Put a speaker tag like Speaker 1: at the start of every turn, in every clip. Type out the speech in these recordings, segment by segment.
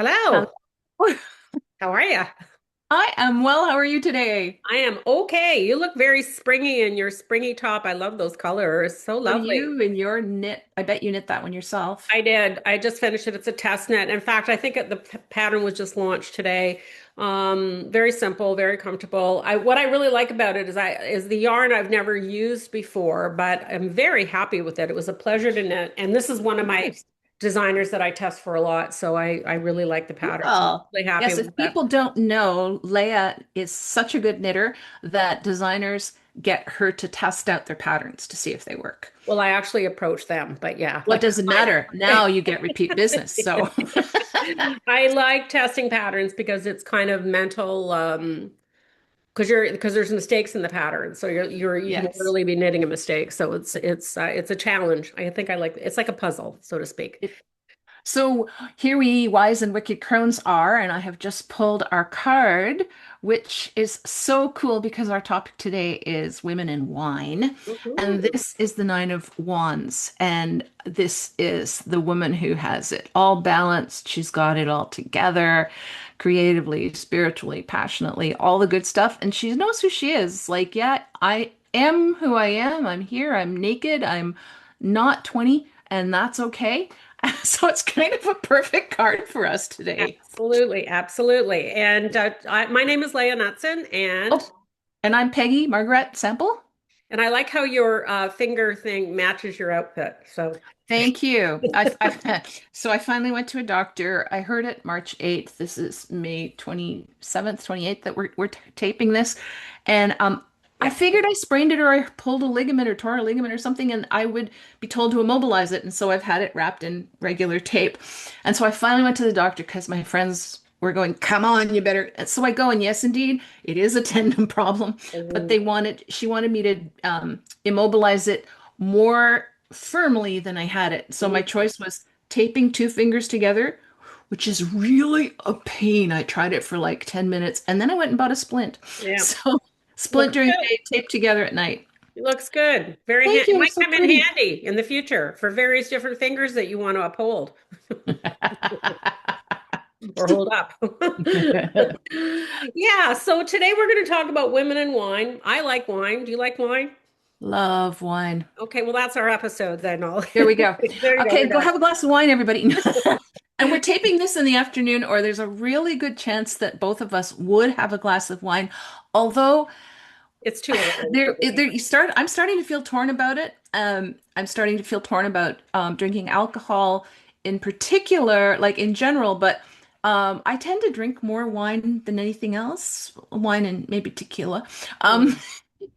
Speaker 1: Hello.
Speaker 2: Hello.
Speaker 1: How are you?
Speaker 2: I am well. How are you today?
Speaker 1: I am okay. You look very springy in your springy top. I love those colors. So
Speaker 2: So do
Speaker 1: lovely.
Speaker 2: you and your knit? I bet you knit that one yourself.
Speaker 1: I did. I just finished it. It's a test knit. In fact, I think the pattern was just launched today. Very simple, very comfortable. What I really like about it is the yarn I've never used before, but I'm very happy with it. It was a pleasure to knit, and this is one of my
Speaker 2: Nice.
Speaker 1: designers that I test for a lot, so I really like the pattern. So I'm
Speaker 2: Cool.
Speaker 1: really happy
Speaker 2: Yes, if
Speaker 1: with that.
Speaker 2: people don't know, Leia is such a good knitter that designers get her to test out their patterns to see if they work.
Speaker 1: Well, I actually approached them, but yeah,
Speaker 2: What does it matter? Now you get repeat business. So
Speaker 1: I like testing patterns because it's kind of mental, because there's mistakes in the pattern. So you can
Speaker 2: yes.
Speaker 1: literally be knitting a mistake. So it's a challenge. I think I like it's like a puzzle, so to speak.
Speaker 2: So here we wise and wicked crones are, and I have just pulled our card, which is so cool because our topic today is women in wine. And
Speaker 1: Woohoo.
Speaker 2: this is the Nine of Wands, and this is the woman who has it all balanced. She's got it all together, creatively, spiritually, passionately, all the good stuff. And she knows who she is. Like, yeah, I am who I am. I'm here. I'm naked. I'm not 20, and that's okay. So it's kind of a perfect card for us today.
Speaker 1: Absolutely, absolutely. And my name is Leah Knutson, and
Speaker 2: Oh, and I'm Peggy Margaret Sample.
Speaker 1: and I like how your finger thing matches your outfit. So
Speaker 2: Thank you. So I finally went to a doctor. I heard it March 8th. This is May 27th, 28th that we're taping this. And I
Speaker 1: yeah.
Speaker 2: figured I sprained it or I pulled a ligament or tore a ligament or something, and I would be told to immobilize it. And so I've had it wrapped in regular tape. And so I finally went to the doctor because my friends were going, come on, you better. And so I go, and yes, indeed, it is a tendon problem, but she wanted me to immobilize it more firmly than I had it. So my choice was taping two fingers together, which is really a pain. I tried it for like 10 minutes and then I went and bought a splint.
Speaker 1: Yeah.
Speaker 2: So splint
Speaker 1: Looks
Speaker 2: during the
Speaker 1: good.
Speaker 2: day, tape together at night.
Speaker 1: It looks good. Very
Speaker 2: Thank
Speaker 1: hand. It
Speaker 2: you. They're
Speaker 1: might
Speaker 2: so
Speaker 1: come in
Speaker 2: pretty.
Speaker 1: handy in the future for various different fingers that you want to uphold or hold up. Yeah, so today we're going to talk about women and wine. I like wine. Do you like wine?
Speaker 2: Love wine.
Speaker 1: Okay, well that's our episode then. I'll
Speaker 2: There we go.
Speaker 1: there you go, we're
Speaker 2: Okay, go
Speaker 1: done.
Speaker 2: have a glass of wine, everybody. And we're taping this in the afternoon, or there's a really good chance that both of us would have a glass of wine. Although
Speaker 1: It's too early.
Speaker 2: I'm starting to feel torn about it. I'm starting to feel torn about drinking alcohol in particular, like in general, but I tend to drink more wine than anything else, wine and maybe tequila, um,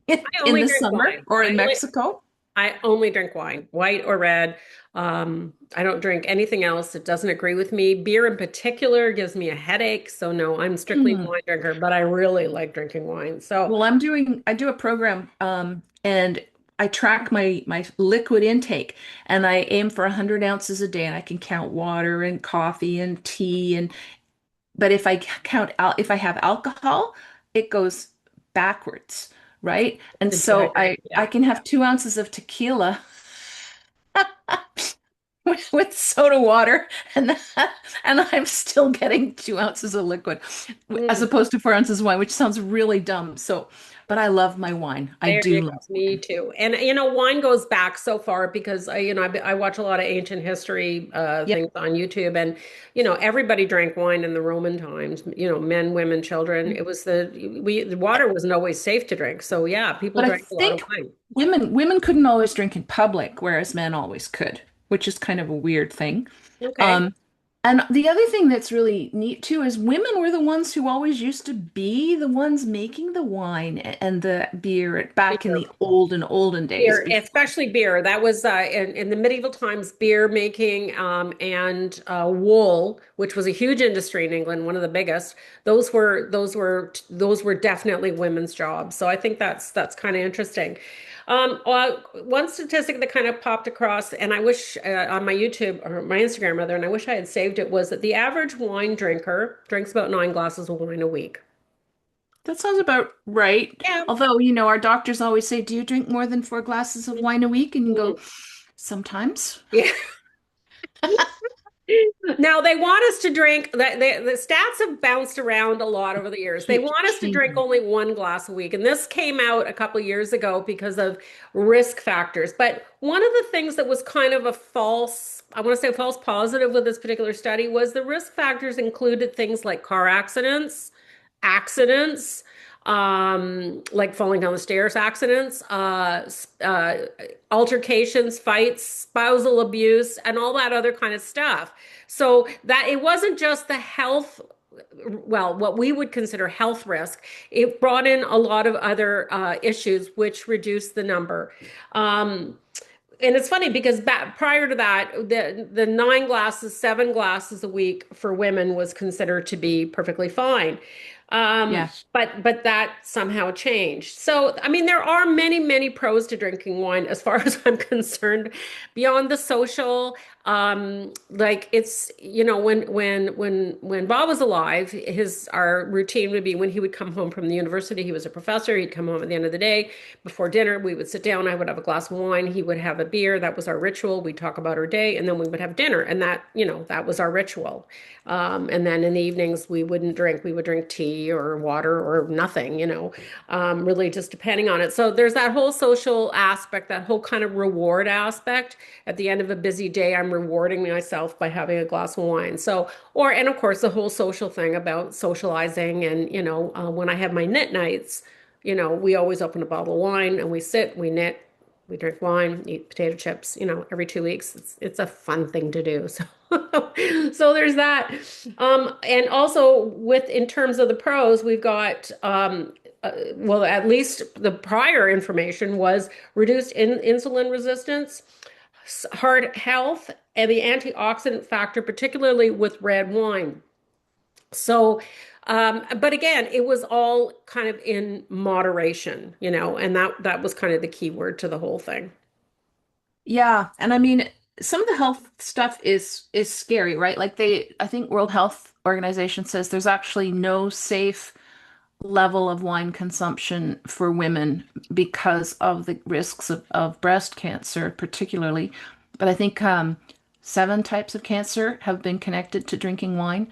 Speaker 1: I
Speaker 2: in
Speaker 1: only
Speaker 2: the
Speaker 1: drink
Speaker 2: summer
Speaker 1: wine.
Speaker 2: or in Mexico.
Speaker 1: I only drink wine, white or red. I don't drink anything else. It doesn't agree with me. Beer in particular gives me a headache. So no, I'm strictly a
Speaker 2: Hmm.
Speaker 1: wine drinker, but I really like drinking wine. So
Speaker 2: Well, I do a program, and I track my liquid intake, and I aim for 100 ounces a day, and I can count water and coffee and tea and but if I have alcohol, it goes backwards, right? And so
Speaker 1: exactly.
Speaker 2: I
Speaker 1: Yeah.
Speaker 2: can have 2 ounces of tequila with soda water, and and I'm still getting 2 ounces of liquid, as
Speaker 1: Mm.
Speaker 2: opposed to 4 ounces of wine, which sounds really dumb. So, but I love my wine. I
Speaker 1: There you
Speaker 2: do
Speaker 1: go.
Speaker 2: love
Speaker 1: Me
Speaker 2: wine.
Speaker 1: too. And wine goes back so far because I watch a lot of ancient history
Speaker 2: Yep.
Speaker 1: things on YouTube, and everybody drank wine in the Roman times. Men, women, children. It was the water wasn't always safe to drink. So yeah, people
Speaker 2: But I
Speaker 1: drank a lot of
Speaker 2: think
Speaker 1: wine.
Speaker 2: women couldn't always drink in public, whereas men always could, which is kind of a weird thing.
Speaker 1: Okay.
Speaker 2: Um, and the other thing that's really neat too is women were the ones who always used to be the ones making the wine and the beer back in
Speaker 1: Beer,
Speaker 2: the olden days.
Speaker 1: beer, especially beer. That was in the medieval times, beer making and wool, which was a huge industry in England, one of the biggest. Those were definitely women's jobs. So I think that's kind of interesting. One statistic that kind of popped across, and I wish on my YouTube or my Instagram rather, and I wish I had saved it, was that the average wine drinker drinks about 9 glasses of wine a week.
Speaker 2: That sounds about right.
Speaker 1: Yeah.
Speaker 2: Although, our doctors always say, "Do you drink more than 4 glasses of wine a week?" And you
Speaker 1: Mm.
Speaker 2: go, "Sometimes."
Speaker 1: Yeah. Now they want us to drink. The stats have bounced around a lot over the years. They
Speaker 2: Keeps
Speaker 1: want us to drink
Speaker 2: changing.
Speaker 1: only one glass a week, and this came out a couple of years ago because of risk factors. But one of the things that was kind of a false, I want to say a false positive with this particular study was the risk factors included things like car accidents, like falling down the stairs accidents, altercations, fights, spousal abuse, and all that other kind of stuff. So that it wasn't just the health, well, what we would consider health risk. It brought in a lot of other issues, which reduced the number. Um, and it's funny because prior to that, the 9 glasses, 7 glasses a week for women was considered to be perfectly fine.
Speaker 2: Yeah.
Speaker 1: But that somehow changed. So, I mean, there are many, many pros to drinking wine as far as I'm concerned, beyond the social. Like it's, when Bob was alive, our routine would be when he would come home from the university, he was a professor, he'd come home at the end of the day. Before dinner, we would sit down, I would have a glass of wine, he would have a beer. That was our ritual. We'd talk about our day, and then we would have dinner. And that was our ritual. And then in the evenings, we wouldn't drink. We would drink tea or water or nothing, really just depending on it. So there's that whole social aspect, that whole kind of reward aspect. At the end of a busy day, I'm rewarding myself by having a glass of wine. So, and of course, the whole social thing about socializing. And, when I have my knit nights, we always open a bottle of wine and we sit, we knit. We drink wine, eat potato chips, every 2 weeks. It's a fun thing to do. So so there's that. And also in terms of the pros, we've got well, at least the prior information was reduced insulin resistance, heart health, and the antioxidant factor, particularly with red wine. So, but again, it was all kind of in moderation, and that was kind of the key word to the whole thing.
Speaker 2: Yeah, and I mean, some of the health stuff is scary, right? Like I think World Health Organization says there's actually no safe level of wine consumption for women because of the risks of breast cancer, particularly. But I think 7 types of cancer have been connected to drinking wine.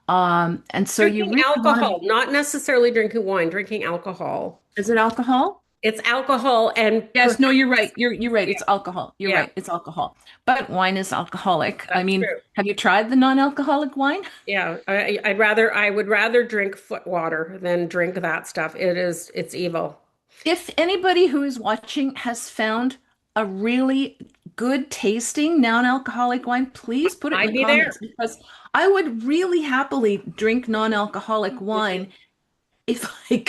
Speaker 2: And so you
Speaker 1: Drinking
Speaker 2: really want to,
Speaker 1: alcohol, not necessarily drinking wine, drinking alcohol.
Speaker 2: is it alcohol?
Speaker 1: It's alcohol and
Speaker 2: Yes, no, you're right. You're right. It's alcohol. You're
Speaker 1: yeah,
Speaker 2: right. It's alcohol. But wine is alcoholic. I
Speaker 1: that's
Speaker 2: mean,
Speaker 1: true.
Speaker 2: have you tried the non-alcoholic wine?
Speaker 1: Yeah, I would rather drink foot water than drink that stuff. It's evil.
Speaker 2: If anybody who is watching has found a really good tasting non-alcoholic wine, please put it in
Speaker 1: I'd
Speaker 2: the
Speaker 1: be
Speaker 2: comments
Speaker 1: there.
Speaker 2: because I would really happily drink non-alcoholic wine if I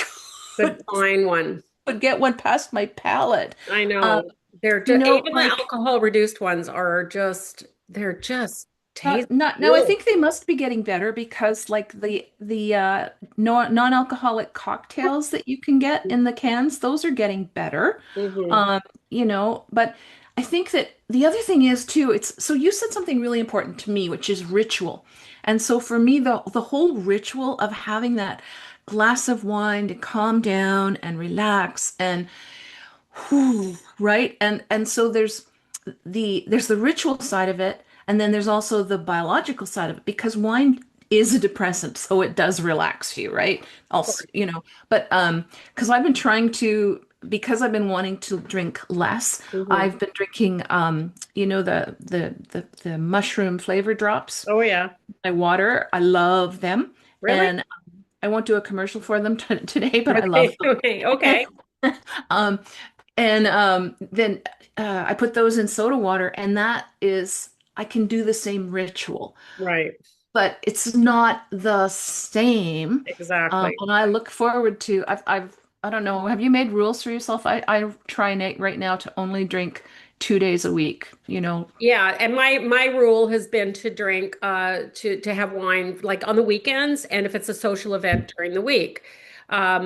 Speaker 1: Good fine one.
Speaker 2: could get one past my palate.
Speaker 1: I
Speaker 2: Um,
Speaker 1: know. They're just,
Speaker 2: you know,
Speaker 1: even the
Speaker 2: like
Speaker 1: alcohol reduced ones they're just taste
Speaker 2: not now. I
Speaker 1: good.
Speaker 2: think they must be getting better because like the no, non-alcoholic cocktails that you can get in the cans, those are getting better.
Speaker 1: Hmm.
Speaker 2: Um, but I think that the other thing is too, it's so you said something really important to me, which is ritual. And so for me, the whole ritual of having that glass of wine to calm down and relax and whew, right? And so there's the ritual side of it, and then there's also the biological side of it because wine is a depressant, so it does relax you, right? Also, but because I've been trying to because I've been wanting to drink less,
Speaker 1: Hmm.
Speaker 2: I've been drinking the mushroom flavor drops.
Speaker 1: Oh yeah.
Speaker 2: My water, I love them,
Speaker 1: Really?
Speaker 2: and I won't do a commercial for them today, but I love
Speaker 1: Okay. Okay. Okay.
Speaker 2: them. Um, and then I put those in soda water, and I can do the same ritual,
Speaker 1: Right.
Speaker 2: but it's not the same.
Speaker 1: Exactly.
Speaker 2: And I look forward to, I don't know, have you made rules for yourself? I try right now to only drink 2 days a week,
Speaker 1: Yeah, and my rule has been to drink to have wine like on the weekends and if it's a social event during the week. But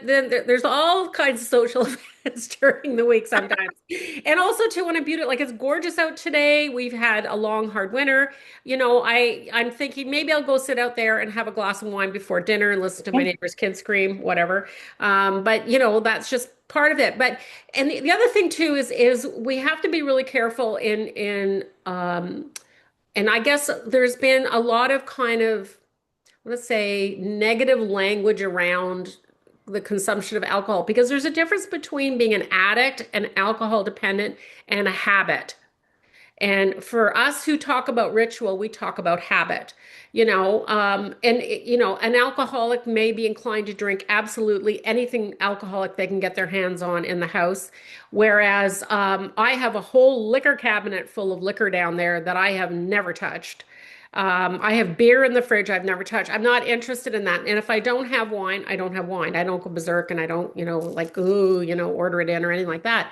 Speaker 1: then there's all kinds of social events during the week sometimes. And also too when I'm beautiful, like it's gorgeous out today. We've had a long hard winter. I'm thinking maybe I'll go sit out there and have a glass of wine before dinner and listen to my
Speaker 2: Yeah.
Speaker 1: neighbor's kids scream, whatever. But that's just part of it. But and the other thing too is we have to be really careful in and I guess there's been a lot of kind of, let's say, negative language around the consumption of alcohol because there's a difference between being an addict, an alcohol dependent, and a habit. And for us who talk about ritual, we talk about habit, an alcoholic may be inclined to drink absolutely anything alcoholic they can get their hands on in the house. Whereas I have a whole liquor cabinet full of liquor down there that I have never touched. I have beer in the fridge I've never touched. I'm not interested in that. And if I don't have wine, I don't have wine. I don't go berserk and I don't, like, ooh, order it in or anything like that.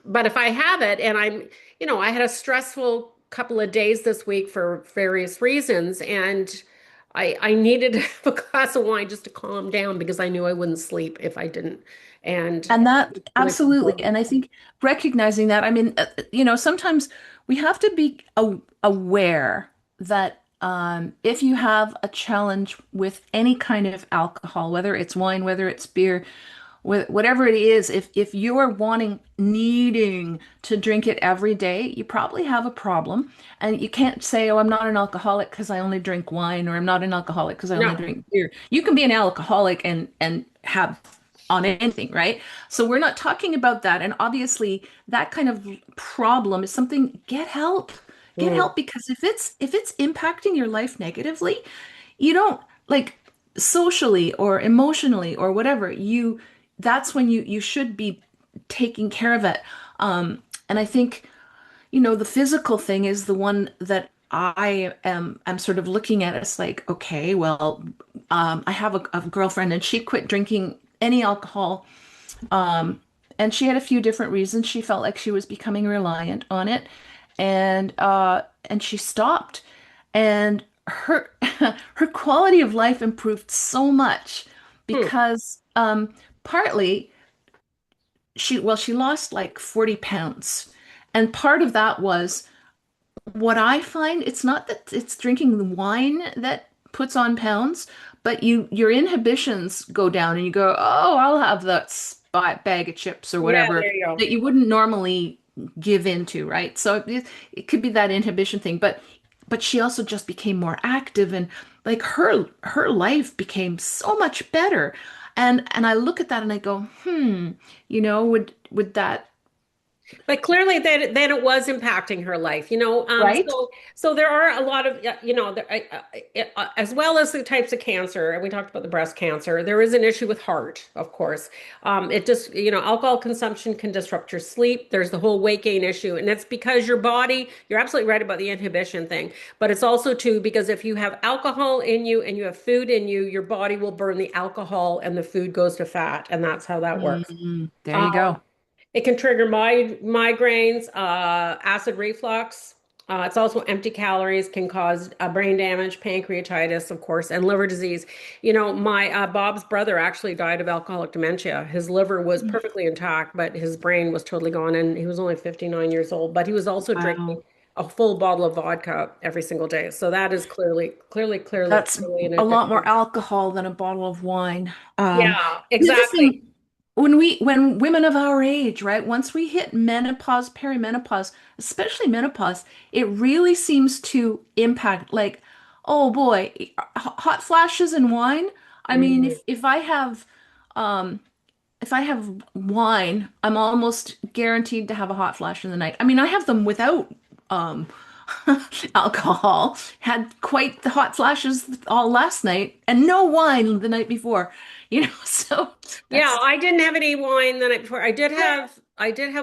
Speaker 1: But if I have it and I had a stressful couple of days this week for various reasons, and I needed to have a glass of wine just to calm down because I knew I wouldn't sleep if I didn't. And
Speaker 2: And that absolutely. And I think recognizing that, I mean, sometimes we have to be aware that if you have a challenge with any kind of alcohol, whether it's wine, whether it's beer, whatever it is, if you're needing to drink it every day, you probably have a problem. And you can't say, "Oh, I'm not an alcoholic because I only drink wine," or "I'm not an alcoholic because I only
Speaker 1: no,
Speaker 2: drink beer." You can be an alcoholic and have on anything, right? So we're not talking about that. And obviously, that kind of problem is something, get help. Get
Speaker 1: mm,
Speaker 2: help because if it's impacting your life negatively, you don't like socially or emotionally or whatever, that's when you should be taking care of it. And I think, the physical thing is the one that I'm sort of looking at. It's like, okay, well, I have a girlfriend and she quit drinking any alcohol. And she had a few different reasons. She felt like she was becoming reliant on it, and she stopped. And her her quality of life improved so much
Speaker 1: hmm.
Speaker 2: because partly she lost like 40 pounds. And part of that was what I find, it's not that it's drinking the wine that puts on pounds, but your inhibitions go down and you go, "Oh, I'll have that bag of chips or
Speaker 1: Yeah,
Speaker 2: whatever
Speaker 1: there you go.
Speaker 2: that you wouldn't normally give into," right? So it could be that inhibition thing, but she also just became more active, and like her life became so much better. And I look at that and I go, would that,
Speaker 1: But clearly that it was impacting her life,
Speaker 2: right?
Speaker 1: so there are a lot of as well as the types of cancer, and we talked about the breast cancer, there is an issue with heart, of course. It just, alcohol consumption can disrupt your sleep. There's the whole weight gain issue, and it's because your body, you're absolutely right about the inhibition thing, but it's also too because if you have alcohol in you and you have food in you, your body will burn the alcohol and the food goes to fat, and that's how that works.
Speaker 2: There you
Speaker 1: Um,
Speaker 2: go.
Speaker 1: it can trigger migraines, acid reflux. It's also empty calories, can cause brain damage, pancreatitis, of course, and liver disease. My Bob's brother actually died of alcoholic dementia. His liver was perfectly intact, but his brain was totally gone, and he was only 59 years old. But he was also drinking
Speaker 2: Wow.
Speaker 1: a full bottle of vodka every single day. So that is
Speaker 2: That's
Speaker 1: clearly an
Speaker 2: a lot more
Speaker 1: addiction.
Speaker 2: alcohol than a bottle of wine.
Speaker 1: Yeah,
Speaker 2: The other
Speaker 1: exactly.
Speaker 2: thing, when women of our age, right, once we hit menopause, perimenopause, especially menopause, it really seems to impact, like, oh boy, hot flashes and wine. I mean,
Speaker 1: Mhm.
Speaker 2: if I have wine, I'm almost guaranteed to have a hot flash in the night. I mean, I have them without um alcohol. Had quite the hot flashes all last night and no wine the night before. So
Speaker 1: Yeah,
Speaker 2: that's
Speaker 1: I didn't have any wine the night before. I did have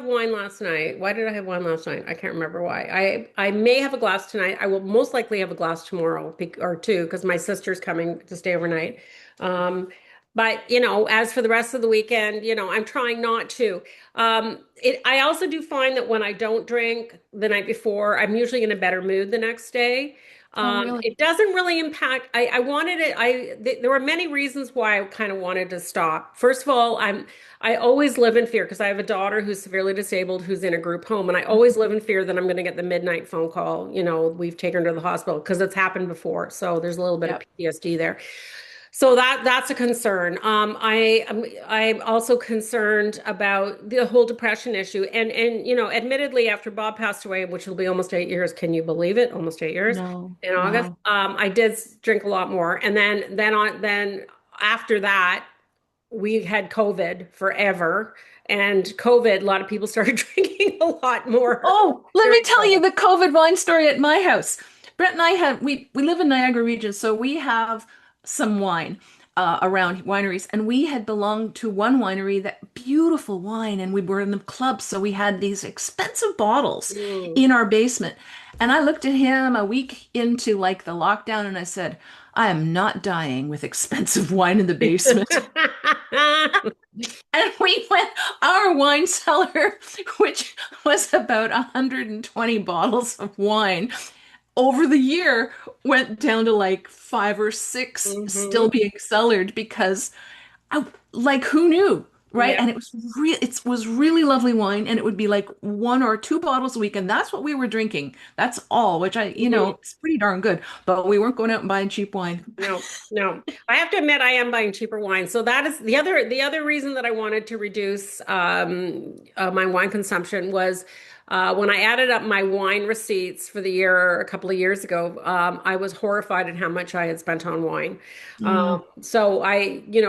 Speaker 1: wine last night. Why did I have wine last night? I can't remember why. I may have a glass tonight. I will most likely have a glass tomorrow or two because my sister's coming to stay overnight. Um, but as for the rest of the weekend, I'm trying not to. I also do find that when I don't drink the night before, I'm usually in a better mood the next day.
Speaker 2: oh really?
Speaker 1: It doesn't really impact. I wanted it. There were many reasons why I kind of wanted to stop. First of all, I always live in fear because I have a daughter who's severely disabled who's in a group home, and I always live in fear that I'm going to get the midnight phone call. We've taken her to the hospital because it's happened before. So there's a little bit of
Speaker 2: Yep.
Speaker 1: PTSD there. So that's a concern. I'm also concerned about the whole depression issue. And admittedly, after Bob passed away, which will be almost 8 years, can you believe it? Almost 8 years
Speaker 2: No,
Speaker 1: in August.
Speaker 2: wow.
Speaker 1: I did drink a lot more, and then after that, we had COVID forever, and COVID, a lot of people started drinking a lot more.
Speaker 2: Oh, let me tell you the COVID wine story at my house. Brett and I had we live in Niagara region, so we have some wine around wineries, and we had belonged to one winery that beautiful wine, and we were in the club, so we had these expensive bottles
Speaker 1: Mm.
Speaker 2: in our basement. And I looked at him a week into like the lockdown, and I said, I am not dying with expensive wine in the basement. And we went, our wine cellar, which was about 120 bottles of wine, over the year went down to like five or six still
Speaker 1: Hmm.
Speaker 2: being cellared because like who knew, right?
Speaker 1: Yeah.
Speaker 2: And it was really lovely wine, and it would be like one or two bottles a week, and that's what we were drinking. That's all, which
Speaker 1: Mhm.
Speaker 2: it's pretty darn good. But we weren't going out and buying cheap wine.
Speaker 1: No, no. I have to admit I am buying cheaper wine. So that is the other reason that I wanted to reduce my wine consumption was when I added up my wine receipts for the year a couple of years ago, I was horrified at how much I had spent on wine.
Speaker 2: Mm,
Speaker 1: So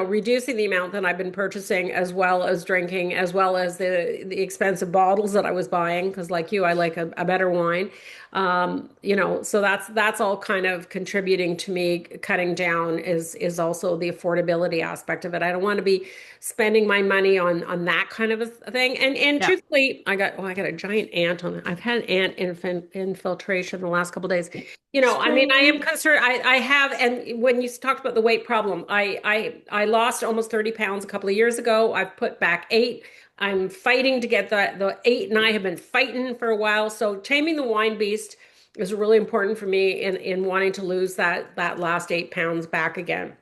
Speaker 1: reducing the amount that I've been purchasing as well as drinking, as well as the expensive bottles that I was buying, because like you, I like a better wine. So that's all kind of contributing to me cutting down is also the affordability aspect of it. I don't want to be spending my money on that kind of a thing. And
Speaker 2: yeah.
Speaker 1: truthfully, I got a giant ant on it. I've had ant infiltration the last couple of days. I mean, I am
Speaker 2: Same.
Speaker 1: concerned. I have, and when you talked about the weight problem, I lost almost 30 pounds a couple of years ago. I've put back 8. I'm fighting to get the 8, and I have been fighting for a while. So taming the wine beast is really important for me in wanting to lose that last 8 pounds back again.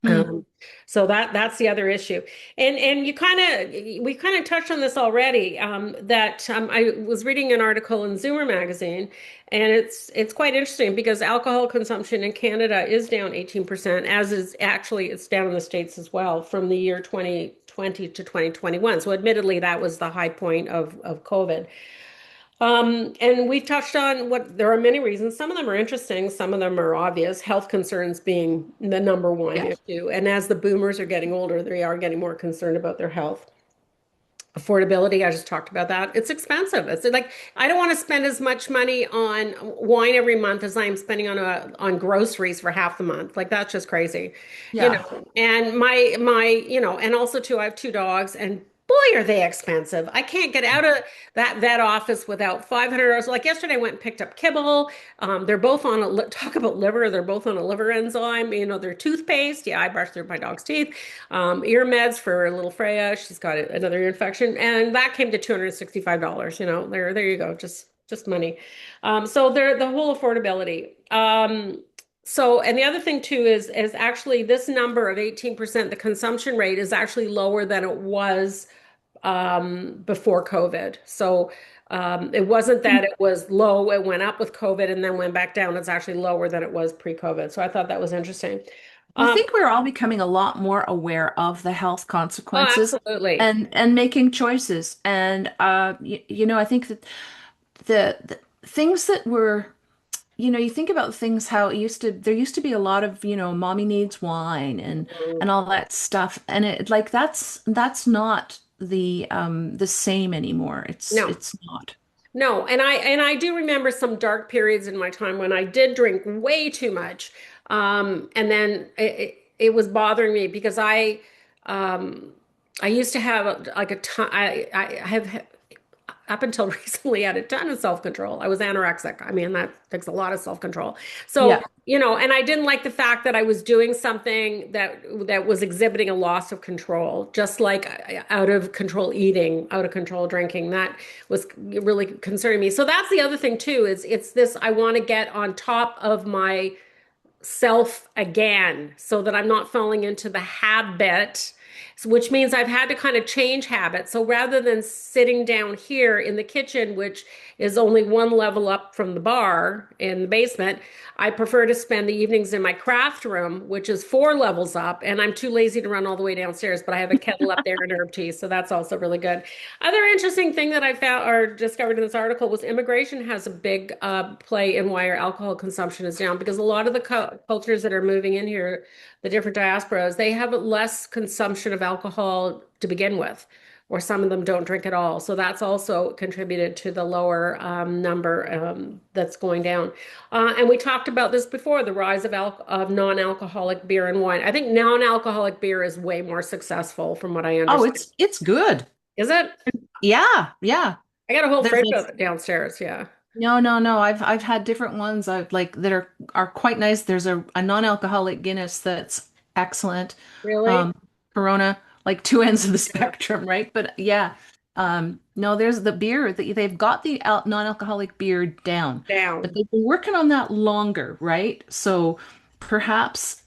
Speaker 2: Hmm.
Speaker 1: Um, so that's the other issue. And we kind of touched on this already. That I was reading an article in Zoomer magazine, and it's quite interesting because alcohol consumption in Canada is down 18%, as is actually it's down in the States as well from the year 2020 to 2021. So admittedly, that was the high point of COVID. And we've touched on what there are many reasons. Some of them are interesting, some of them are obvious, health concerns being the number one
Speaker 2: Yes.
Speaker 1: issue. And as the boomers are getting older, they are getting more concerned about their health. Affordability, I just talked about that. It's expensive. It's like I don't want to spend as much money on wine every month as I am spending on groceries for half the month. Like that's just crazy.
Speaker 2: Yeah.
Speaker 1: And and also too, I have 2 dogs, and boy, are they expensive. I can't get out of that vet office without $500. Like yesterday, I went and picked up kibble. They're both on talk about liver. They're both on a liver enzyme. Their toothpaste. Yeah, I brushed through my dog's teeth. Ear meds for little Freya. She's got another ear infection, and that came to $265. There you go. Just money. So there, the whole affordability. And the other thing too is actually this number of 18%, the consumption rate is actually lower than it was before COVID. So it wasn't that it was low, it went up with COVID and then went back down. It's actually lower than it was pre-COVID. So I thought that was interesting.
Speaker 2: I
Speaker 1: Um,
Speaker 2: think we're all becoming a lot more aware of the health
Speaker 1: oh,
Speaker 2: consequences
Speaker 1: absolutely.
Speaker 2: and making choices. And I think that the things that were, you think about things how there used to be a lot of, mommy needs wine
Speaker 1: Mm.
Speaker 2: and all that stuff. And it like that's not the same anymore.
Speaker 1: No,
Speaker 2: It's not.
Speaker 1: no. And I do remember some dark periods in my time when I did drink way too much. And then it was bothering me because um, I used to have like a ton, I have up until recently had a ton of self-control. I was anorexic. I mean, that takes a lot of self-control. So,
Speaker 2: Yeah.
Speaker 1: and I didn't like the fact that I was doing something that was exhibiting a loss of control, just like out of control eating, out of control drinking. That was really concerning me. So that's the other thing too, is it's this I want to get on top of my self again so that I'm not falling into the habit. which means I've had to kind of change habits. So rather than sitting down here in the kitchen, which is only one level up from the bar in the basement, I prefer to spend the evenings in my craft room, which is four levels up. And I'm too lazy to run all the way downstairs, but I have a kettle up there and herb tea. So that's also really good. Other interesting thing that I found or discovered in this article was immigration has a big play in why our alcohol consumption is down because a lot of the cultures that are moving in here, the different diasporas, they have less consumption of alcohol to begin with, or some of them don't drink at all. So that's also contributed to the lower number that's going down. And we talked about this before, the rise of non-alcoholic beer and wine. I think non-alcoholic beer is way more successful from what I
Speaker 2: Oh,
Speaker 1: understand.
Speaker 2: it's good.
Speaker 1: Is it?
Speaker 2: Yeah, yeah.
Speaker 1: I got a whole
Speaker 2: There's
Speaker 1: fridge
Speaker 2: a,
Speaker 1: downstairs. Yeah.
Speaker 2: no, no, no. I've had different ones I've like that are quite nice. There's a non-alcoholic Guinness that's excellent.
Speaker 1: Really?
Speaker 2: Um, Corona, like two ends of the
Speaker 1: Yeah.
Speaker 2: spectrum, right? But yeah. No, there's the beer that they've got the al non-alcoholic beer down, but
Speaker 1: Down.
Speaker 2: they've been working on that longer, right? So perhaps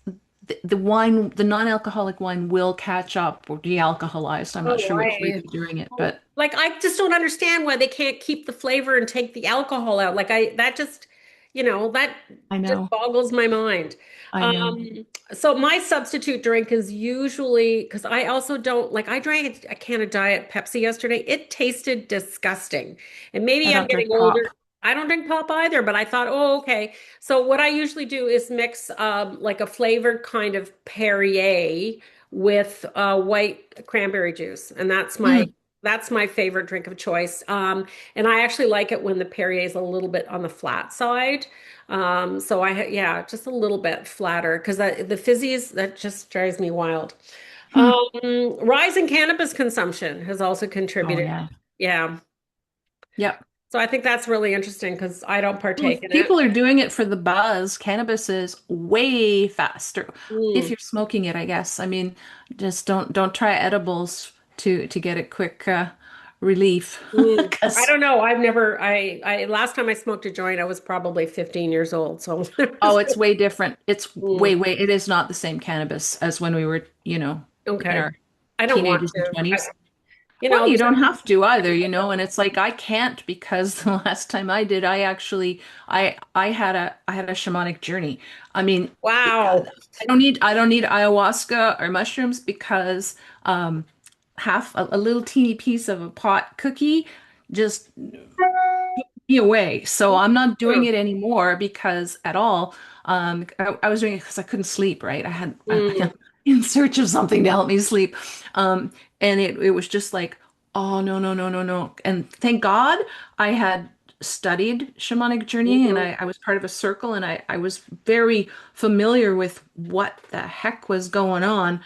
Speaker 2: the wine, the non-alcoholic wine will catch up or de-alcoholized. I'm not
Speaker 1: Oh,
Speaker 2: sure which way
Speaker 1: I
Speaker 2: they're doing it, but
Speaker 1: like I just don't understand why they can't keep the flavor and take the alcohol out. Like I that just, that
Speaker 2: I
Speaker 1: just
Speaker 2: know.
Speaker 1: boggles my mind.
Speaker 2: I know.
Speaker 1: Um, so my substitute drink is usually because I also don't like I drank a can of Diet Pepsi yesterday. It tasted disgusting. And
Speaker 2: I
Speaker 1: maybe I'm
Speaker 2: don't
Speaker 1: getting
Speaker 2: drink
Speaker 1: older.
Speaker 2: pop.
Speaker 1: I don't drink pop either, but I thought, oh, okay. So what I usually do is mix like a flavored kind of Perrier with white cranberry juice, and
Speaker 2: Mm.
Speaker 1: that's my favorite drink of choice. And I actually like it when the Perrier is a little bit on the flat side. So yeah, just a little bit flatter because the fizzies that just drives me wild.
Speaker 2: Hmm.
Speaker 1: Rise in cannabis consumption has also
Speaker 2: Oh
Speaker 1: contributed.
Speaker 2: yeah.
Speaker 1: Yeah.
Speaker 2: Yep.
Speaker 1: So I think that's really interesting because I don't
Speaker 2: Well,
Speaker 1: partake
Speaker 2: if
Speaker 1: in it.
Speaker 2: people are doing it for the buzz, cannabis is way faster. If
Speaker 1: Mm.
Speaker 2: you're smoking it, I guess. I mean, just don't try edibles to get a quick relief
Speaker 1: I
Speaker 2: because
Speaker 1: don't know. I've never, I, last time I smoked a joint, I was probably 15 years old. So,
Speaker 2: oh, it's way different. It's
Speaker 1: Mm,
Speaker 2: way it is not the same cannabis as when we were, in
Speaker 1: okay.
Speaker 2: our
Speaker 1: I don't want
Speaker 2: teenagers and
Speaker 1: to.
Speaker 2: 20s. Well, you
Speaker 1: There's
Speaker 2: don't have to either, and it's like I can't because the last time I did, I actually I had a shamanic journey. I mean,
Speaker 1: wow.
Speaker 2: I don't need ayahuasca or mushrooms because half a little teeny piece of a pot cookie just be away. So I'm not doing
Speaker 1: Mm,
Speaker 2: it anymore because at all. I was doing it because I couldn't sleep, right? I'm
Speaker 1: mm,
Speaker 2: in search of something to help me sleep. And it was just like, oh no, no, no, no, no. And thank God I had studied shamanic journeying and
Speaker 1: mhm.
Speaker 2: I was part of a circle and I was very familiar with what the heck was going on,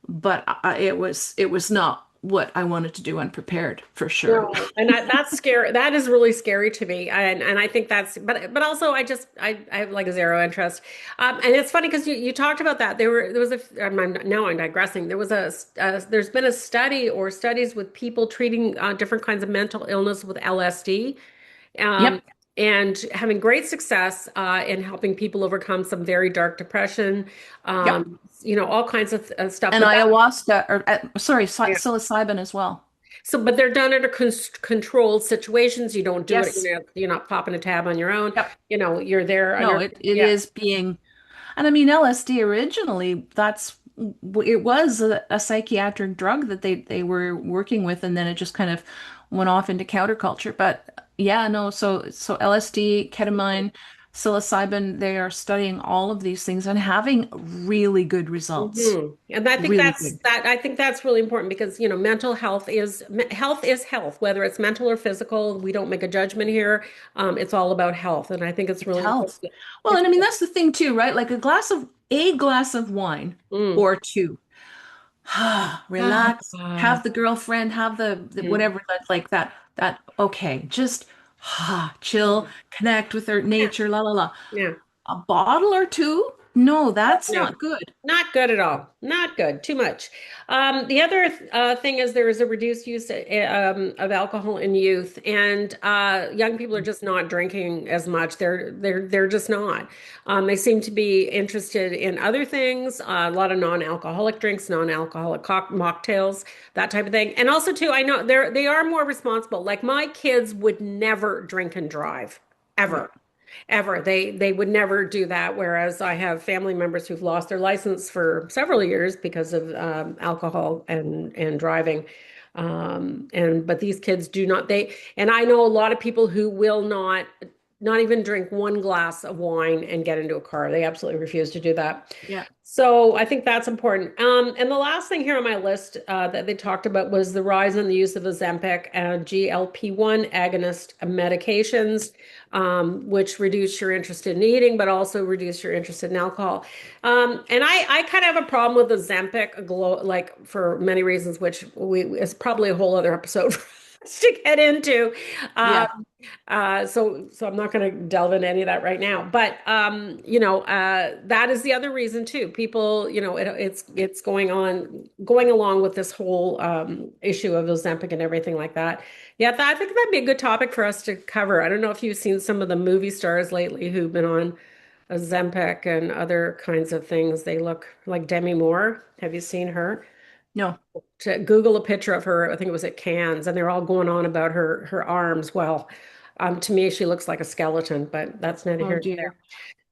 Speaker 2: but it was not what I wanted to do unprepared for sure.
Speaker 1: No, and that's scary. That is really scary to me, and I think but also I have like zero interest. And it's funny because you talked about that. There was now I'm digressing. There's been a study or studies with people treating different kinds of mental illness with LSD, um,
Speaker 2: Yep.
Speaker 1: and having great success in helping people overcome some very dark depression.
Speaker 2: Yep.
Speaker 1: All kinds of stuff.
Speaker 2: And
Speaker 1: But that
Speaker 2: ayahuasca, or sorry,
Speaker 1: yeah.
Speaker 2: psilocybin as well.
Speaker 1: So, but they're done under controlled situations. You don't do it,
Speaker 2: Yes.
Speaker 1: you're not popping a tab on your own.
Speaker 2: Yep.
Speaker 1: You're there
Speaker 2: No,
Speaker 1: under,
Speaker 2: it
Speaker 1: yeah.
Speaker 2: is being, and I mean LSD originally, it was a psychiatric drug that they were working with, and then it just kind of went off into counterculture. But yeah, no, so LSD, ketamine, psilocybin, they are studying all of these things and having really good results.
Speaker 1: And I think
Speaker 2: Really good.
Speaker 1: I think that's really important because, mental health is health, whether it's mental or physical. We don't make a judgment here. It's all about health. And I think it's
Speaker 2: It's
Speaker 1: really
Speaker 2: health.
Speaker 1: important.
Speaker 2: Well,
Speaker 1: It's,
Speaker 2: and I mean that's the thing too, right? Like a glass of wine
Speaker 1: mm.
Speaker 2: or two. Relax,
Speaker 1: Ah,
Speaker 2: have the girlfriend, have the
Speaker 1: mm,
Speaker 2: whatever that's like that okay, just chill, connect with her
Speaker 1: yeah,
Speaker 2: nature, la la la.
Speaker 1: yeah.
Speaker 2: A bottle or two? No, that's
Speaker 1: No.
Speaker 2: not good.
Speaker 1: Not good at all. Not good. Too much. The other thing is there is a reduced use of alcohol in youth, and young people are just not drinking as much. They're just not. They seem to be interested in other things, a lot of non-alcoholic drinks, non-alcoholic mocktails, that type of thing. And also too, I know they are more responsible. Like my kids would never drink and drive,
Speaker 2: Yeah.
Speaker 1: ever. Ever. They would never do that. Whereas I have family members who've lost their license for several years because of alcohol and driving. And but these kids do not. And I know a lot of people who will not even drink one glass of wine and get into a car. They absolutely refuse to do that.
Speaker 2: Yeah.
Speaker 1: So I think that's important. And the last thing here on my list that they talked about was the rise in the use of Ozempic and GLP-1 agonist medications, which reduce your interest in eating, but also reduce your interest in alcohol. And I kind of have a problem with Ozempic, like for many reasons, which is probably a whole other episode for us to get into.
Speaker 2: Yeah.
Speaker 1: Um, so I'm not going to delve into any of that right now. But that is the other reason too. People, it's going along with this whole issue of Ozempic and everything like that. Yeah, I think that'd be a good topic for us to cover. I don't know if you've seen some of the movie stars lately who've been on Ozempic and other kinds of things. They look like Demi Moore. Have you seen her?
Speaker 2: No.
Speaker 1: To Google a picture of her, I think it was at Cannes, and they're all going on about her arms. Well, to me, she looks like a skeleton, but that's neither
Speaker 2: Oh
Speaker 1: here nor there.
Speaker 2: dear.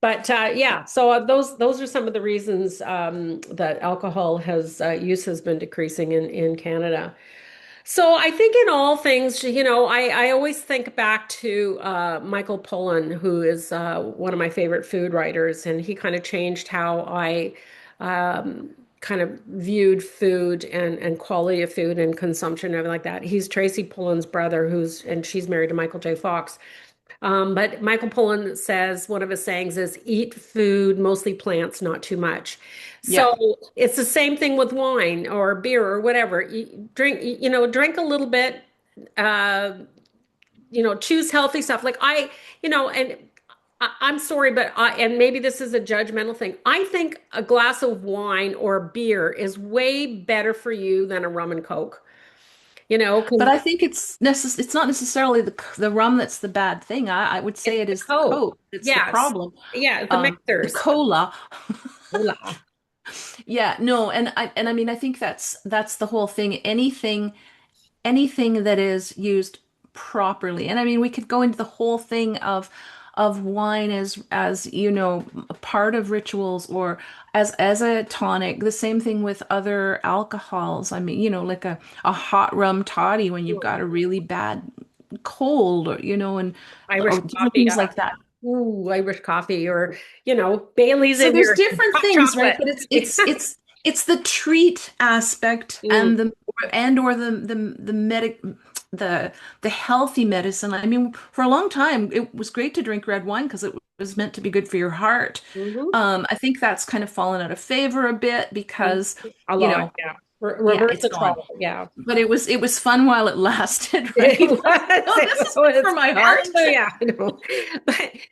Speaker 1: But yeah, so those are some of the reasons that alcohol has use has been decreasing in Canada. So I think in all things, I always think back to Michael Pollan, who is one of my favorite food writers, and he kind of changed how I um, kind of viewed food and quality of food and consumption and everything like that. He's Tracy Pollan's brother, and she's married to Michael J. Fox. But Michael Pollan says one of his sayings is eat food, mostly plants, not too much.
Speaker 2: Yeah.
Speaker 1: So it's the same thing with wine or beer or whatever. Drink a little bit, uh, choose healthy stuff. Like and I'm sorry, but and maybe this is a judgmental thing. I think a glass of wine or beer is way better for you than a rum and coke,
Speaker 2: But
Speaker 1: because
Speaker 2: I think it's not necessarily the rum that's the bad thing. I would say
Speaker 1: it's
Speaker 2: it
Speaker 1: the
Speaker 2: is the
Speaker 1: coke.
Speaker 2: Coke that's the
Speaker 1: Yes.
Speaker 2: problem.
Speaker 1: Yeah, the
Speaker 2: The
Speaker 1: mixers.
Speaker 2: cola.
Speaker 1: Hola.
Speaker 2: Yeah, no, and I mean I think that's the whole thing. Anything that is used properly. And I mean we could go into the whole thing of wine as a part of rituals or as a tonic. The same thing with other alcohols. I mean, like a hot rum toddy when you've got a really bad cold or and
Speaker 1: Irish
Speaker 2: or different
Speaker 1: coffee.
Speaker 2: things like that.
Speaker 1: Ooh, Irish coffee or, Bailey's
Speaker 2: So
Speaker 1: in
Speaker 2: there's
Speaker 1: your
Speaker 2: different
Speaker 1: hot
Speaker 2: things, right?
Speaker 1: chocolate.
Speaker 2: But it's the treat aspect
Speaker 1: Mm,
Speaker 2: and the medic the healthy medicine. I mean, for a long time, it was great to drink red wine because it was meant to be good for your heart.
Speaker 1: hmm
Speaker 2: I think that's kind of fallen out of favor a bit because,
Speaker 1: A
Speaker 2: you
Speaker 1: lot,
Speaker 2: know,
Speaker 1: yeah.
Speaker 2: yeah,
Speaker 1: Reverse
Speaker 2: it's
Speaker 1: the
Speaker 2: gone.
Speaker 1: troll, yeah.
Speaker 2: But it was fun while it lasted, right?
Speaker 1: It was,
Speaker 2: Oh, this
Speaker 1: it
Speaker 2: is good for
Speaker 1: was,
Speaker 2: my heart.
Speaker 1: hallelujah,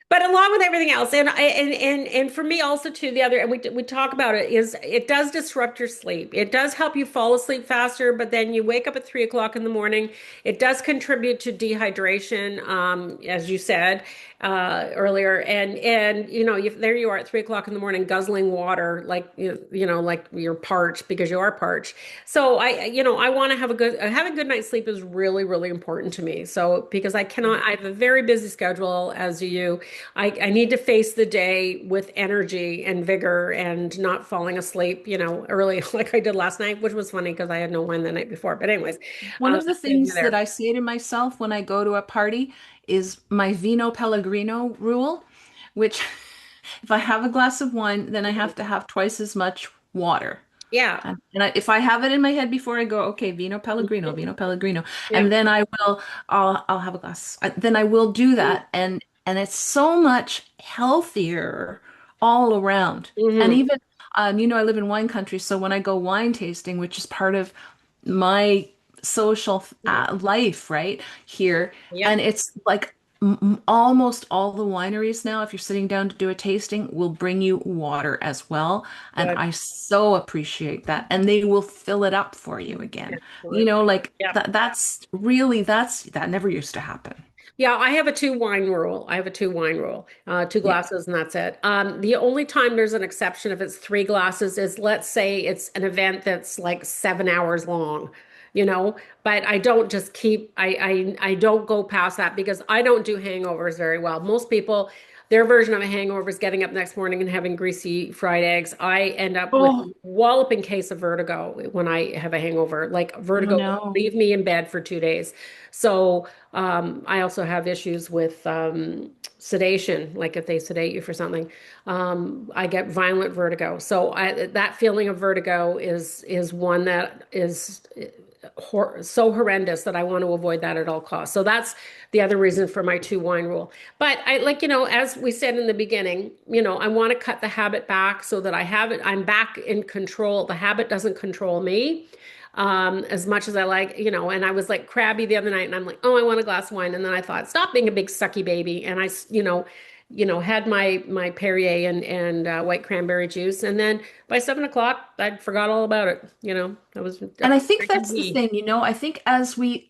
Speaker 1: but along with everything else, and for me also too, the other, and we talk about it is it does disrupt your sleep. It does help you fall asleep faster, but then you wake up at 3 o'clock in the morning. It does contribute to dehydration, as you said earlier, and there you are at 3 o'clock in the morning guzzling water like like you're parched because you are parched. So I want to have having a good night's sleep is really, really important to me. So because I have a very busy schedule, as do you. I need to face the day with energy and vigor and not falling asleep, early like I did last night, which was funny because I had no wine the night before. But anyways,
Speaker 2: One of the
Speaker 1: that's neither
Speaker 2: things that
Speaker 1: there.
Speaker 2: I say to myself when I go to a party is my Vino Pellegrino rule, which if I have a glass of wine, then I have to have twice as much water.
Speaker 1: Yeah.
Speaker 2: If I have it in my head before I go, okay, Vino Pellegrino, Vino Pellegrino,
Speaker 1: Yeah.
Speaker 2: and then I'll have a glass. Then I will do that, and it's so much healthier all around. And
Speaker 1: Hmm.
Speaker 2: even I live in wine country, so when I go wine tasting, which is part of my social life right here,
Speaker 1: Yep.
Speaker 2: and it's like almost all the wineries now, if you're sitting down to do a tasting, will bring you water as well. And
Speaker 1: Good.
Speaker 2: I so appreciate that. And they will fill it up for you again. You
Speaker 1: Excellent.
Speaker 2: know, like
Speaker 1: Yeah.
Speaker 2: that's really that never used to happen.
Speaker 1: Yeah, I have a two wine rule. I have a two wine rule, two
Speaker 2: Yeah.
Speaker 1: glasses, and that's it. The only time there's an exception if it's three glasses is, let's say it's an event that's like 7 hours long, you know. But I don't just keep. I don't go past that because I don't do hangovers very well. Most people, their version of a hangover is getting up next morning and having greasy fried eggs. I end up with a
Speaker 2: Oh,
Speaker 1: walloping case of vertigo when I have a hangover. Like
Speaker 2: oh
Speaker 1: vertigo will
Speaker 2: no.
Speaker 1: leave me in bed for 2 days. So. I also have issues with sedation, like if they sedate you for something, I get violent vertigo. So that feeling of vertigo is one that is so horrendous that I want to avoid that at all costs. So that's the other reason for my two wine rule. But I like, as we said in the beginning, I want to cut the habit back so that I'm back in control. The habit doesn't control me as much as I like, and I was like crabby the other night and I'm like, oh, I want a glass of wine. And then I thought, stop being a big sucky baby. And had my Perrier and white cranberry juice. And then by 7 o'clock, I forgot all about it. I was
Speaker 2: And I think
Speaker 1: drinking
Speaker 2: that's the
Speaker 1: tea.
Speaker 2: thing, I think as we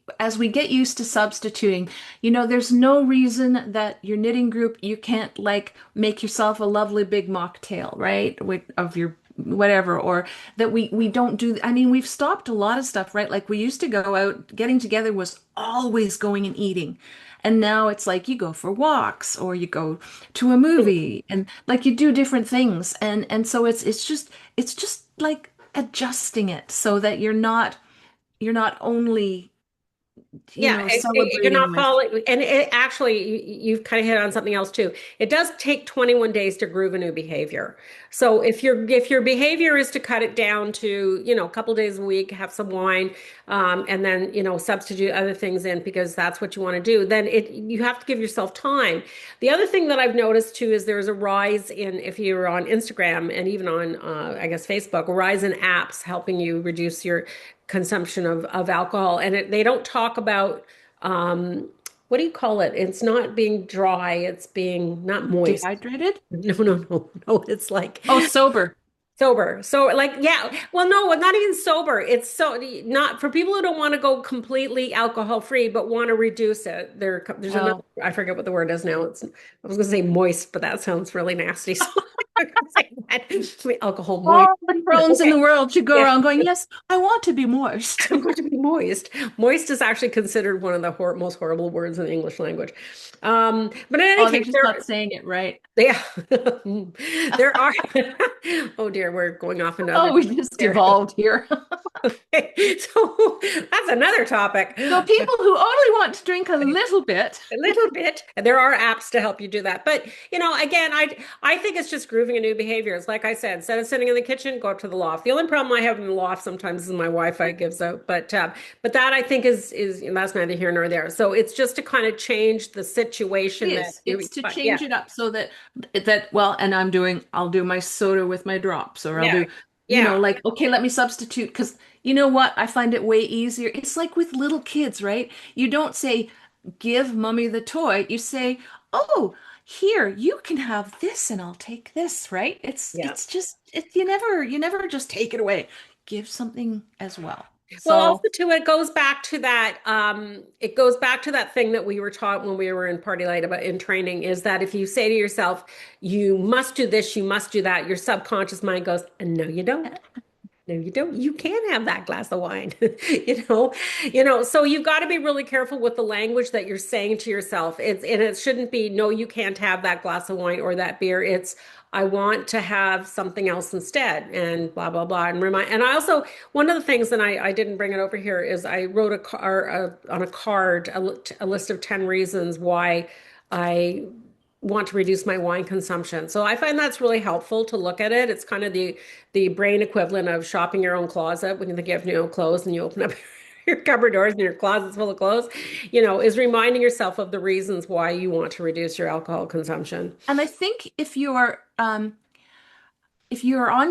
Speaker 2: get used to substituting, there's no reason that your knitting group you can't like make yourself a lovely big mocktail, right? Of your whatever, or that we don't do. I mean, we've stopped a lot of stuff, right? Like we used to go out, getting together was always going and eating. And now it's like you go for walks or you go to a movie and like you do different things. And so it's just like adjusting it so that you're not only,
Speaker 1: Yeah, you're
Speaker 2: celebrating
Speaker 1: not
Speaker 2: with.
Speaker 1: following, and it actually you've kind of hit on something else too. It does take 21 days to groove a new behavior. So if your behavior is to cut it down to, a couple days a week, have some wine, and then substitute other things in because that's what you want to do, then you have to give yourself time. The other thing that I've noticed too is there's a rise in, if you're on Instagram and even on I guess Facebook, a rise in apps helping you reduce your consumption of alcohol. And they don't talk about what do you call it? It's not being dry, it's being not moist.
Speaker 2: Dehydrated?
Speaker 1: No, no, no, no. It's like
Speaker 2: Oh, sober.
Speaker 1: sober. So like, yeah, well, no, not even sober. It's so not for people who don't want to go completely alcohol free, but want to reduce it. There's another,
Speaker 2: Oh.
Speaker 1: I forget what the word is now. I was going to say moist, but that sounds really nasty. So I'm going to say that. Alcohol moist.
Speaker 2: All the Crohn's in
Speaker 1: Okay.
Speaker 2: the world should go
Speaker 1: Yeah.
Speaker 2: around going, yes, I want to be moist.
Speaker 1: I'm going to be moist. Moist is actually considered one of the most horrible words in the English language. But in any
Speaker 2: Oh, they're
Speaker 1: case,
Speaker 2: just not saying it right.
Speaker 1: yeah, there are. Oh dear, we're going off into other
Speaker 2: Oh, we just
Speaker 1: there.
Speaker 2: evolved here.
Speaker 1: So that's another topic.
Speaker 2: So people who only want to drink a little bit.
Speaker 1: A little bit. And there are apps to help you do that. But, again, I think it's just grooving a new behavior. It's like I said, instead of sitting in the kitchen, go up to the loft. The only problem I have in the loft sometimes is my Wi-Fi gives out. But that I think is that's neither here nor there. So it's just to kind of change the
Speaker 2: It
Speaker 1: situation that
Speaker 2: is.
Speaker 1: you
Speaker 2: It's to
Speaker 1: but yeah.
Speaker 2: change it up so that well, and I'll do my soda with my drops, or I'll
Speaker 1: Yeah.
Speaker 2: do,
Speaker 1: Yeah.
Speaker 2: like, okay, let me substitute because you know what? I find it way easier. It's like with little kids, right? You don't say, give mommy the toy. You say, oh, here, you can have this and I'll take this, right? It's
Speaker 1: Yeah.
Speaker 2: it's just you never just take it away. Give something as well.
Speaker 1: Well,
Speaker 2: So
Speaker 1: also too, it goes back to that thing that we were taught when we were in Party Light about in training is that if you say to yourself, you must do this, you must do that, your subconscious mind goes, no, you don't. No, you don't. You can have that glass of wine. So you've got to be really careful with the language that you're saying to yourself. It shouldn't be, no, you can't have that glass of wine or that beer. It's I want to have something else instead, and blah blah blah. And I also one of the things, and I didn't bring it over here, is I wrote on a card a list of 10 reasons why I want to reduce my wine consumption. So I find that's really helpful to look at it. It's kind of the brain equivalent of shopping your own closet when you think you have no clothes and you open up your cupboard doors and your closet's full of clothes, is reminding yourself of the reasons why you want to reduce your alcohol consumption.
Speaker 2: and I think if you're on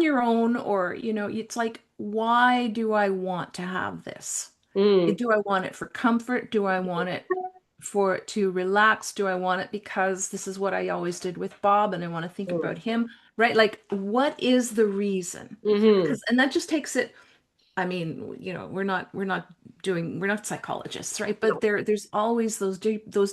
Speaker 2: your own, or it's like, why do I want to have this?
Speaker 1: Mm,
Speaker 2: Do I want it for comfort? Do I want it for it to relax? Do I want it because this is what I always did with Bob and I want to think about
Speaker 1: Mm.
Speaker 2: him, right? Like, what is the reason?
Speaker 1: Hmm.
Speaker 2: Because, and that just takes it, I mean, we're not psychologists, right? But
Speaker 1: No.
Speaker 2: there's always those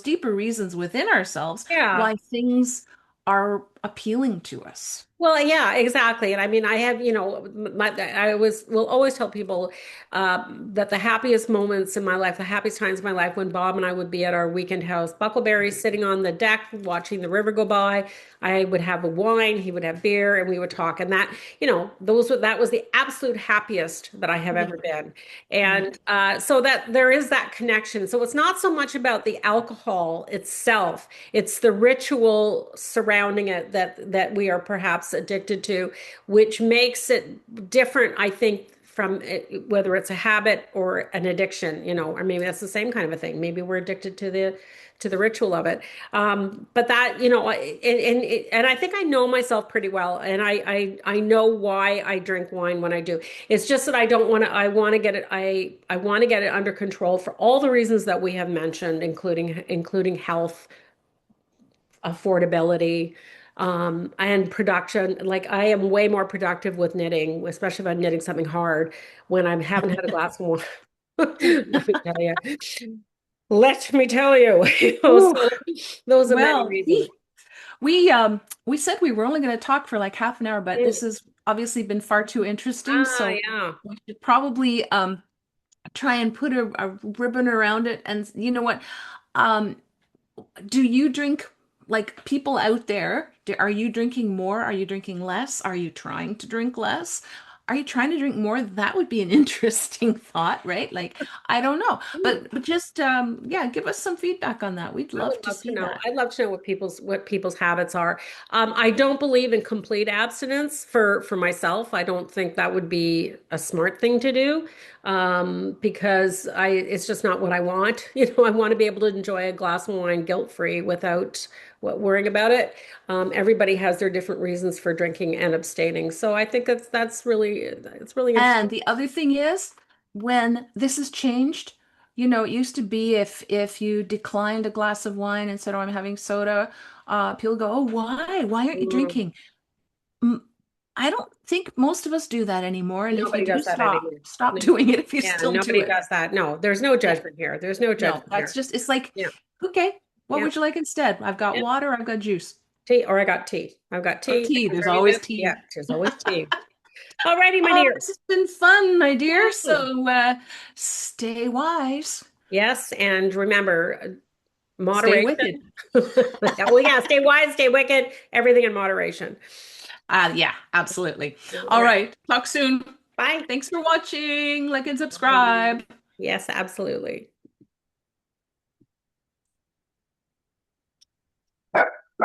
Speaker 2: deeper reasons within ourselves
Speaker 1: Yeah.
Speaker 2: why things are appealing to us.
Speaker 1: Well, yeah, exactly. And I mean, I have, I will always tell people that the happiest moments in my life, the happiest times of my life, when Bob and I would be at our weekend house, Buckleberry, sitting on the deck, watching the river go by. I would have a wine, he would have beer, and we would talk. And that, that was the absolute happiest that I have
Speaker 2: Yeah.
Speaker 1: ever been.
Speaker 2: Yeah.
Speaker 1: And so that there is that connection. So it's not so much about the alcohol itself. It's the ritual surrounding it that we are perhaps addicted to, which makes it different, I think, from whether it's a habit or an addiction, or maybe that's the same kind of a thing. Maybe we're addicted to the ritual of it. But that, and I think I know myself pretty well, and I know why I drink wine when I do. It's just that I don't want to. I want to get it. I want to get it under control for all the reasons that we have mentioned, including health, affordability, and production. Like I am way more productive with knitting, especially if I'm knitting something hard when I haven't had a glass of wine. Let me tell you. Let me tell you.
Speaker 2: Ooh,
Speaker 1: So those are many
Speaker 2: well,
Speaker 1: reasons.
Speaker 2: we said we were only going to talk for like half an hour, but
Speaker 1: Mm.
Speaker 2: this has obviously been far too interesting.
Speaker 1: Ah,
Speaker 2: So
Speaker 1: yeah.
Speaker 2: we should probably try and put a ribbon around it. And you know what? Um, do you drink like people out there? Are you drinking more? Are you drinking less? Are you trying to drink less? Are you trying to drink more? That would be an interesting thought, right? Like, I don't know.
Speaker 1: Mm.
Speaker 2: But just yeah, give us some feedback on that. We'd
Speaker 1: I would
Speaker 2: love to
Speaker 1: love to
Speaker 2: see
Speaker 1: know.
Speaker 2: that.
Speaker 1: I'd love to know what people's habits are. I don't believe in complete abstinence for myself. I don't think that would be a smart thing to do, because it's just not what I want. I want to be able to enjoy a glass of wine guilt-free without worrying about it. Everybody has their different reasons for drinking and abstaining. So I think that's really it's really interesting.
Speaker 2: And the other thing is, when this has changed, it used to be if you declined a glass of wine and said, "Oh, I'm having soda," people go, "Oh, why? Why aren't you
Speaker 1: Mm.
Speaker 2: drinking?" Mm, I don't think most of us do that anymore. And if you
Speaker 1: Nobody
Speaker 2: do,
Speaker 1: does that anymore.
Speaker 2: stop
Speaker 1: No.
Speaker 2: doing it if you
Speaker 1: Yeah,
Speaker 2: still do
Speaker 1: nobody
Speaker 2: it.
Speaker 1: does that. No, there's no
Speaker 2: Yeah,
Speaker 1: judgment here. There's no
Speaker 2: no,
Speaker 1: judgment
Speaker 2: that's
Speaker 1: here.
Speaker 2: just, it's like,
Speaker 1: Yeah.
Speaker 2: okay, what
Speaker 1: Yeah.
Speaker 2: would you like instead? I've got
Speaker 1: Yeah.
Speaker 2: water, I've got juice.
Speaker 1: Tea, or I got tea. I've got
Speaker 2: Or
Speaker 1: tea. I
Speaker 2: tea.
Speaker 1: can
Speaker 2: There's
Speaker 1: bring you
Speaker 2: always
Speaker 1: this. Yeah,
Speaker 2: tea.
Speaker 1: there's always tea. Alrighty, my
Speaker 2: Oh,
Speaker 1: dear.
Speaker 2: this has been fun, my dear.
Speaker 1: Yeah.
Speaker 2: So stay wise,
Speaker 1: Yes, and remember,
Speaker 2: stay
Speaker 1: moderation.
Speaker 2: wicked.
Speaker 1: Yeah, well, yeah, stay wise, stay wicked, everything in moderation.
Speaker 2: Yeah, absolutely.
Speaker 1: All
Speaker 2: All
Speaker 1: right.
Speaker 2: right. Talk soon.
Speaker 1: Bye.
Speaker 2: Thanks for watching. Like and subscribe.
Speaker 1: Yes, absolutely.